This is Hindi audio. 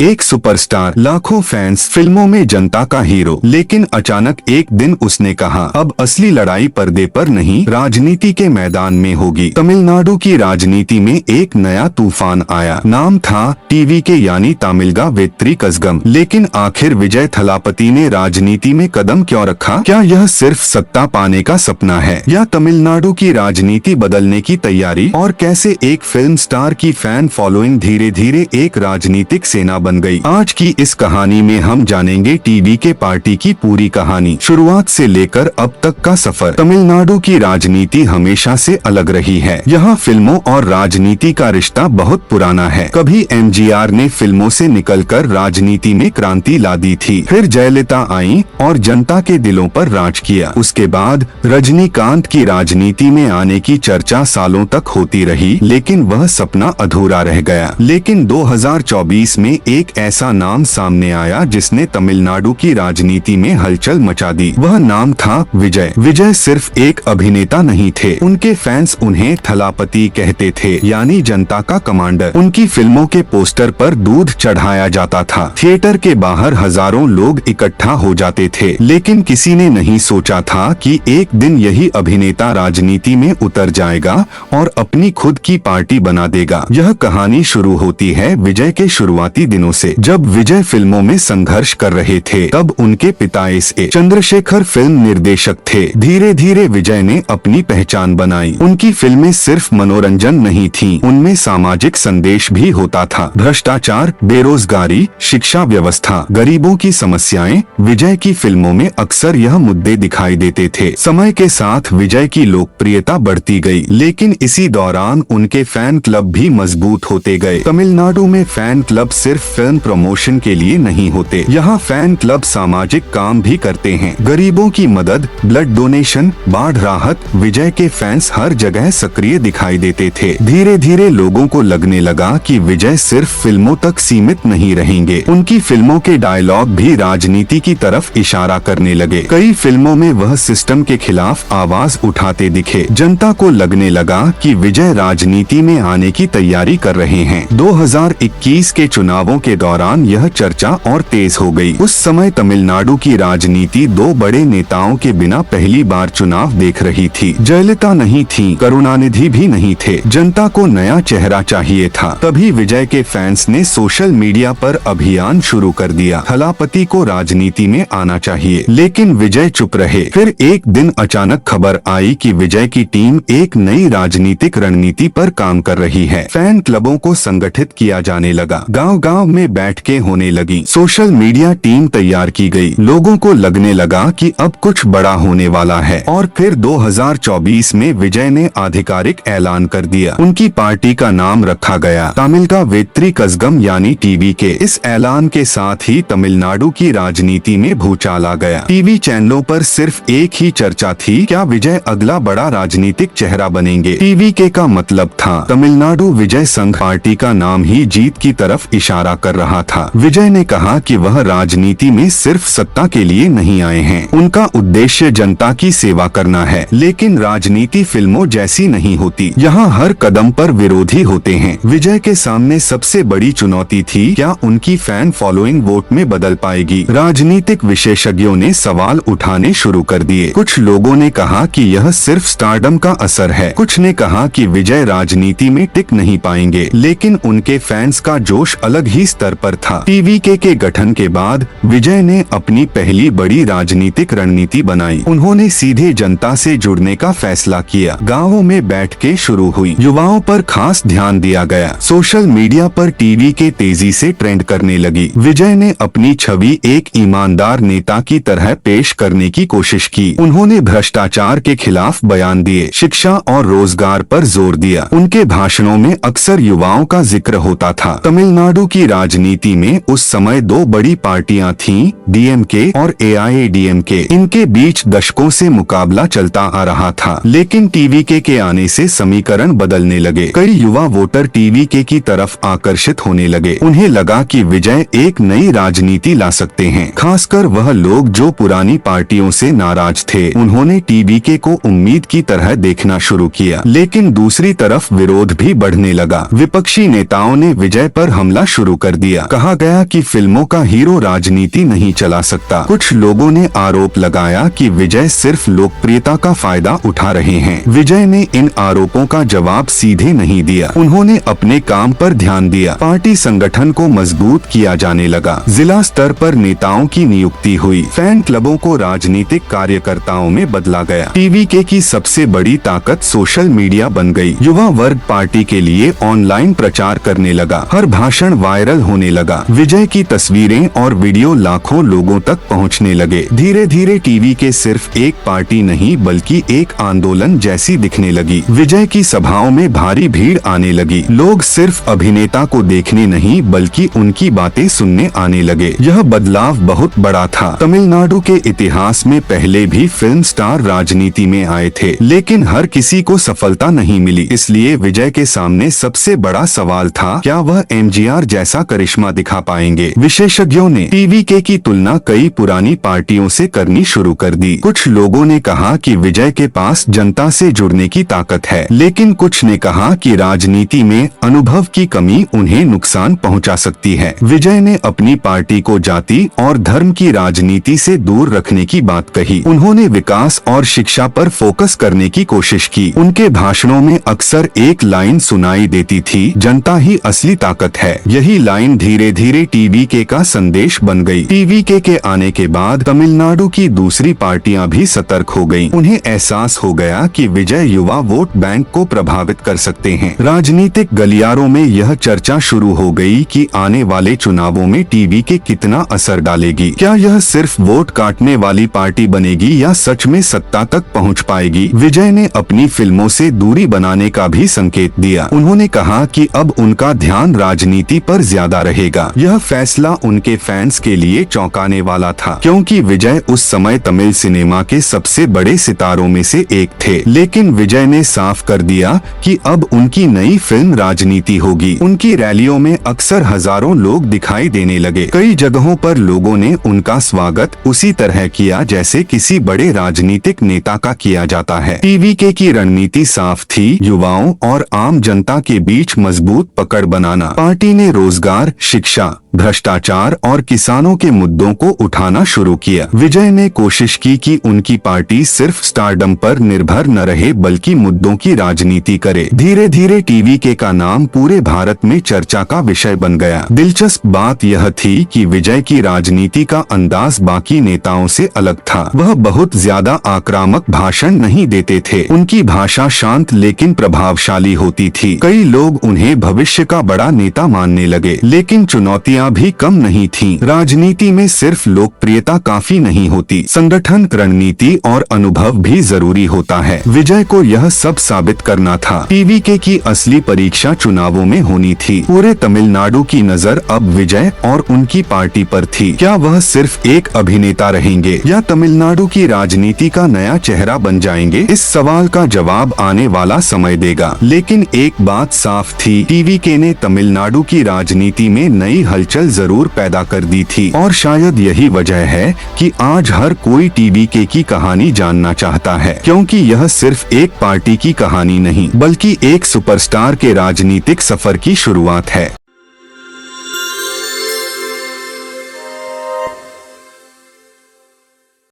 एक सुपरस्टार, लाखों फैंस, फिल्मों में जनता का हीरो। लेकिन अचानक एक दिन उसने कहा, अब असली लड़ाई पर्दे पर नहीं, राजनीति के मैदान में होगी। तमिलनाडु की राजनीति में एक नया तूफान आया। नाम था टीवी के यानी तामिलगा वेत्री कज़गम। लेकिन आखिर विजय थलापति ने राजनीति में कदम क्यों रखा? क्या यह सिर्फ सत्ता पाने का सपना है या तमिलनाडु की राजनीति बदलने की तैयारी? और कैसे एक फिल्म स्टार की फैन फॉलोइंग धीरे धीरे एक राजनीतिक सेना बन गई? आज की इस कहानी में हम जानेंगे टीवी के पार्टी की पूरी कहानी, शुरुआत से लेकर अब तक का सफर। तमिलनाडु की राजनीति हमेशा से अलग रही है। यहाँ फिल्मों और राजनीति का रिश्ता बहुत पुराना है। कभी एमजीआर ने फिल्मों से निकलकर राजनीति में क्रांति ला दी थी, फिर जयललिता आई और जनता के दिलों पर राज किया। उसके बाद रजनीकांत की राजनीति में आने की चर्चा सालों तक होती रही, लेकिन वह सपना अधूरा रह गया। लेकिन 2024 में एक ऐसा नाम सामने आया जिसने तमिलनाडु की राजनीति में हलचल मचा दी। वह नाम था विजय। विजय सिर्फ एक अभिनेता नहीं थे, उनके फैंस उन्हें थलापति कहते थे, यानी जनता का कमांडर। उनकी फिल्मों के पोस्टर पर दूध चढ़ाया जाता था, थिएटर के बाहर हजारों लोग इकट्ठा हो जाते थे। लेकिन किसी ने नहीं सोचा था कि एक दिन यही अभिनेता राजनीति में उतर जाएगा और अपनी खुद की पार्टी बना देगा। यह कहानी शुरू होती है विजय के शुरुआती दिनों से। जब विजय फिल्मों में संघर्ष कर रहे थे, तब उनके पिता एस.ए. चंद्रशेखर फिल्म निर्देशक थे। धीरे धीरे विजय ने अपनी पहचान बनाई। उनकी फिल्में सिर्फ मनोरंजन नहीं थीं, उनमें सामाजिक संदेश भी होता था। भ्रष्टाचार, बेरोजगारी, शिक्षा व्यवस्था, गरीबों की समस्याएं, विजय की फिल्मों में अक्सर यह मुद्दे दिखाई देते थे। समय के साथ विजय की लोकप्रियता बढ़ती गई, लेकिन इसी दौरान उनके फैन क्लब भी मजबूत होते गए। तमिलनाडु में फैन क्लब सिर्फ फिल्म प्रमोशन के लिए नहीं होते। यहाँ फैन क्लब सामाजिक काम भी करते हैं, गरीबों की मदद, ब्लड डोनेशन, बाढ़ राहत। विजय के फैंस हर जगह सक्रिय दिखाई देते थे। धीरे धीरे लोगों को लगने लगा कि विजय सिर्फ फिल्मों तक सीमित नहीं रहेंगे। उनकी फिल्मों के डायलॉग भी राजनीति की तरफ इशारा करने लगे। कई फिल्मों में वह सिस्टम के खिलाफ आवाज उठाते दिखे। जनता को लगने लगा कि विजय राजनीति में आने की तैयारी कर रहे हैं। 2021 के चुनावों के दौरान यह चर्चा और तेज हो गई। उस समय तमिलनाडु की राजनीति दो बड़े नेताओं के बिना पहली बार चुनाव देख रही थी। जयललिता नहीं थी, करुणानिधि भी नहीं थे। जनता को नया चेहरा चाहिए था। तभी विजय के फैंस ने सोशल मीडिया पर अभियान शुरू कर दिया, थलापति को राजनीति में आना चाहिए। लेकिन विजय चुप रहे। फिर एक दिन अचानक खबर आई कि विजय की टीम एक नई राजनीतिक रणनीति पर काम कर रही है। फैन क्लबों को संगठित किया जाने लगा, गांव-गांव में बैठकें होने लगी, सोशल मीडिया टीम तैयार की गई। लोगों को लगने लगा कि अब कुछ बड़ा होने वाला है। और फिर 2024 में विजय ने आधिकारिक ऐलान कर दिया। उनकी पार्टी का नाम रखा गया तामिलगा वेत्री कज़गम यानी टीवी के। इस ऐलान के साथ ही तमिलनाडु की राजनीति में भूचाल आ गया। टीवी चैनलों पर सिर्फ एक ही चर्चा थी, क्या विजय अगला बड़ा राजनीतिक चेहरा बनेंगे? टीवी के का मतलब था तमिलनाडु विजय संघ पार्टी का नाम ही जीत की तरफ इशारा कर रहा था। विजय ने कहा कि वह राजनीति में सिर्फ सत्ता के लिए नहीं आए हैं, उनका उद्देश्य जनता की सेवा करना है। लेकिन राजनीति फिल्मों जैसी नहीं होती, यहाँ हर कदम पर विरोधी होते हैं। विजय के सामने सबसे बड़ी चुनौती थी, क्या उनकी फैन फॉलोइंग वोट में बदल पाएगी? राजनीतिक विशेषज्ञों ने सवाल उठाने शुरू कर दिए। कुछ लोगों ने कहा कि यह सिर्फ स्टारडम का असर है, कुछ ने कहा कि विजय राजनीति में टिक नहीं पाएंगे। लेकिन उनके फैंस का जोश अलग ही स्तर पर था। टीवी के गठन के बाद विजय ने अपनी पहली बड़ी राजनीतिक रणनीति बनाई। उन्होंने सीधे जनता से जुड़ने का फैसला किया। गांवों में बैठकें शुरू हुई, युवाओं पर खास ध्यान दिया गया। सोशल मीडिया पर टीवी के तेजी से ट्रेंड करने लगी। विजय ने अपनी छवि एक ईमानदार नेता की तरह पेश करने की कोशिश की। उन्होंने भ्रष्टाचार के खिलाफ बयान दिए, शिक्षा और रोजगार पर जोर दिया। उनके भाषणों में अक्सर युवाओं का जिक्र होता था। तमिलनाडु की राजनीति में उस समय दो बड़ी पार्टियां थीं, डीएमके और एआईएडीएमके। इनके बीच दशकों से मुकाबला चलता आ रहा था। लेकिन टीवी के आने से समीकरण बदलने लगे। कई युवा वोटर टीवी की तरफ आकर्षित होने लगे। उन्हें लगा कि विजय एक नई राजनीति ला सकते हैं, खासकर वह लोग जो पुरानी पार्टियों से नाराज थे। उन्होंने टीवी को उम्मीद की तरह देखना शुरू किया। लेकिन दूसरी तरफ विरोध भी बढ़ने लगा। विपक्षी नेताओं ने विजय पर हमला शुरू कर कर दिया। कहा गया कि फिल्मों का हीरो राजनीति नहीं चला सकता। कुछ लोगों ने आरोप लगाया कि विजय सिर्फ लोकप्रियता का फायदा उठा रहे हैं। विजय ने इन आरोपों का जवाब सीधे नहीं दिया। उन्होंने अपने काम पर ध्यान दिया। पार्टी संगठन को मजबूत किया जाने लगा। जिला स्तर पर नेताओं की नियुक्ति हुई। फैन क्लबों को राजनीतिक कार्यकर्ताओं में बदला गया। टीवीके की सबसे बड़ी ताकत सोशल मीडिया बन गई। युवा वर्ग पार्टी के लिए ऑनलाइन प्रचार करने लगा। हर भाषण वायरल होने लगा। विजय की तस्वीरें और वीडियो लाखों लोगों तक पहुंचने लगे। धीरे धीरे टीवीके सिर्फ एक पार्टी नहीं बल्कि एक आंदोलन जैसी दिखने लगी। विजय की सभाओं में भारी भीड़ आने लगी। लोग सिर्फ अभिनेता को देखने नहीं बल्कि उनकी बातें सुनने आने लगे। यह बदलाव बहुत बड़ा था। तमिलनाडु के इतिहास में पहले भी फिल्म स्टार राजनीति में आए थे, लेकिन हर किसी को सफलता नहीं मिली। इसलिए विजय के सामने सबसे बड़ा सवाल था, क्या वह एमजीआर जैसा करिश्मा दिखा पाएंगे। विशेषज्ञों ने टीवीके की तुलना कई पुरानी पार्टियों से करनी शुरू कर दी। कुछ लोगों ने कहा कि विजय के पास जनता से जुड़ने की ताकत है, लेकिन कुछ ने कहा कि राजनीति में अनुभव की कमी उन्हें नुकसान पहुंचा सकती है। विजय ने अपनी पार्टी को जाति और धर्म की राजनीति से दूर रखने की बात कही। उन्होंने विकास और शिक्षा पर फोकस करने की कोशिश की। उनके भाषणों में अक्सर एक लाइन सुनाई देती थी, जनता ही असली ताकत है। यही लाइन धीरे धीरे टीवीके का संदेश बन गई। टीवीके के आने के बाद तमिलनाडु की दूसरी पार्टियां भी सतर्क हो गईं। उन्हें एहसास हो गया कि विजय युवा वोट बैंक को प्रभावित कर सकते हैं। राजनीतिक गलियारों में यह चर्चा शुरू हो गई कि आने वाले चुनावों में टीवीके कितना असर डालेगी। क्या यह सिर्फ वोट काटने वाली पार्टी बनेगी या सच में सत्ता तक पहुंच पाएगी। विजय ने अपनी फिल्मों से दूरी बनाने का भी संकेत दिया। उन्होंने कहा कि अब उनका ध्यान राजनीति पर ज्यादा रहेगा। यह फैसला उनके फैंस के लिए चौंकाने वाला था, क्योंकि विजय उस समय तमिल सिनेमा के सबसे बड़े सितारों में से एक थे। लेकिन विजय ने साफ कर दिया कि अब उनकी नई फिल्म राजनीति होगी। उनकी रैलियों में अक्सर हजारों लोग दिखाई देने लगे। कई जगहों पर लोगों ने उनका स्वागत उसी तरह किया जैसे किसी बड़े राजनीतिक नेता का किया जाता है। टीवीके की रणनीति साफ थी, युवाओं और आम जनता के बीच मजबूत पकड़ बनाना। पार्टी ने रोजगार, शिक्षा, भ्रष्टाचार और किसानों के मुद्दों को उठाना शुरू किया। विजय ने कोशिश की कि उनकी पार्टी सिर्फ स्टारडम पर निर्भर न रहे बल्कि मुद्दों की राजनीति करे। धीरे धीरे टीवीके का नाम पूरे भारत में चर्चा का विषय बन गया। दिलचस्प बात यह थी कि विजय की राजनीति का अंदाज बाकी नेताओं से अलग था। वह बहुत ज्यादा आक्रामक भाषण नहीं देते थे। उनकी भाषा शांत लेकिन प्रभावशाली होती थी। कई लोग उन्हें भविष्य का बड़ा नेता मानने लगे, लेकिन चुनौतियां भी कम नहीं थीं। राजनीति में सिर्फ लोकप्रियता काफी नहीं होती, संगठन, रणनीति और अनुभव भी जरूरी होता है। विजय को यह सब साबित करना था। टीवीके की असली परीक्षा चुनावों में होनी थी। पूरे तमिलनाडु की नजर अब विजय और उनकी पार्टी पर थी। क्या वह सिर्फ एक अभिनेता रहेंगे या तमिलनाडु की राजनीति का नया चेहरा बन जाएंगे? इस सवाल का जवाब आने वाला समय देगा। लेकिन एक बात साफ थी, टीवीके ने तमिलनाडु की राजनीति में नई हलचल जरूर पैदा कर दी थी। और शायद यही वजह है कि आज हर कोई टीवीके की कहानी जानना चाहता है, क्योंकि यह सिर्फ एक पार्टी की कहानी नहीं बल्कि एक सुपरस्टार के राजनीतिक सफर की शुरुआत है।